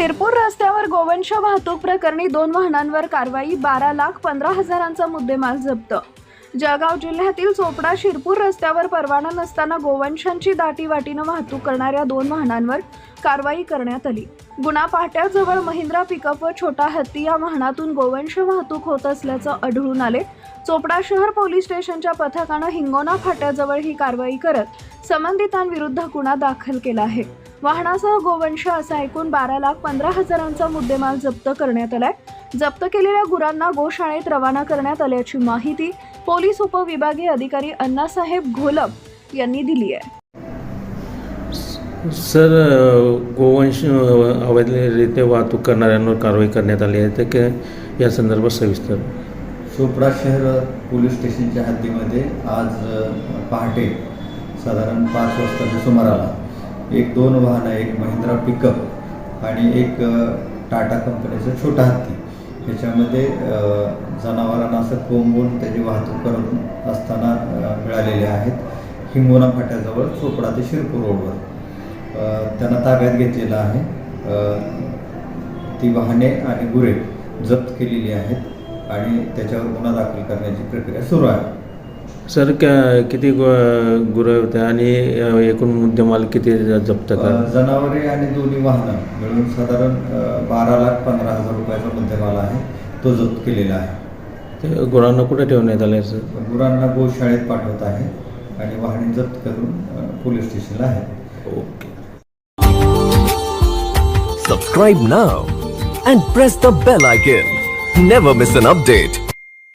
शिरपूर रस्त्यावर गोवंश वाहतूक प्रकरणी 2 वाहनांवर कारवाई. 12,15,000चा मुद्देमाल जप्त. जळगाव जिल्ह्यातील चोपडा शिरपूर रस्त्यावर परवाना नसताना गोवंशांची दाटीवाटीनं वाहतूक करणाऱ्या 2 वाहनांवर कारवाई करण्यात आली. गुना पाट्याजवळ महिंद्रा पिकअप व छोटा हत्ती या वाहनातून गोवंश वाहतूक होत असल्याचं आढळून आले. चोपडा शहर पोलीस स्टेशनच्या पथकानं हिंगोना फाट्याजवळ ही कारवाई करत संबंधितांविरुद्ध गुन्हा दाखल केला आहे. वाहनासह गोवंश असा एकूण 12,15,000चा मुद्देमाल जप्त करण्यात आलाय. जप्त केलेल्या गुरांना गोशाळेत रवाना करण्यात आल्याची माहिती पोलीस उपविभागीय अधिकारी अण्णासाहेब घोलप यांनी दिली आहे. सर, गोवंश अवैधरित्या वाहतूक करणाऱ्यांवर कारवाई करण्यात आली आहे, तर या संदर्भात सविस्तर. चोपडा शहर पोलीस स्टेशनच्या हद्दीमध्ये आज पहाटे साधारण 5 वाजताच्या सुमाराला 2 वाहनं, एक महिंद्रा पिकअप आणि एक टाटा कंपनीचं छोटा हत्ती, याच्यामध्ये जनावरांना असं कोंबून त्याची वाहतूक करत असताना मिळालेले आहेत. हिंगोना फाट्याजवळ चोपडा ते शिरपूर रोडवर त्यांना ताब्यात घेतलेलं आहे. ती वाहने आणि गुरे जप्त केलेली आहेत आणि त्याच्यावर गुन्हा दाखल करण्याची प्रक्रिया सुरू आहे. सर, किती गुरं होत्या आणि एकूण मुद्देमाल किती जप्त करा? जनावरे आणि दोन्ही वाहनं मिळून साधारण 12,15,000 रुपयाचा मुद्देमाल आहे, तो जप्त केलेला आहे. ते गुरांना कुठे ठेवण्यात आले सर? गुरांना गोशाळेत पाठवत आहे आणि वाहने जप्त करून पोलीस स्टेशनला आहे. Okay. Subscribe now and press the bell icon. Never miss an update.